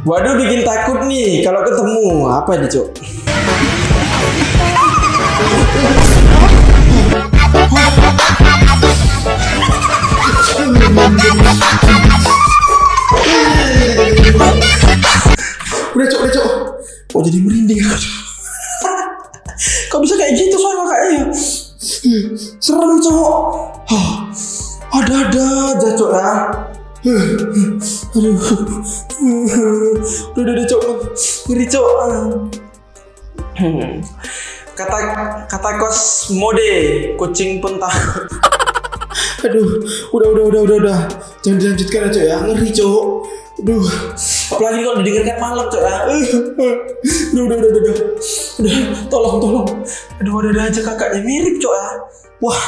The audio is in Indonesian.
Waduh, bikin takut nih kalau ketemu. Apa nih, Cok? Udah, Cok. Kok jadi merinding aku, Cok? Kok bisa kayak gitu soalnya kayaknya? Serem, Cok. Ada aja, Cok ya. Aduh. Udah, Cok. Ngeri, Cok. Kata kos mode, kucing pun takut. Aduh, udah. Jangan dilanjutkan aja ya, ngeri, Cok. Aduh, apalagi kalau didengarkan malam, Cok ya. Udah. Tolong. Aduh, ada aja kakaknya mirip, Cok ya. Wah,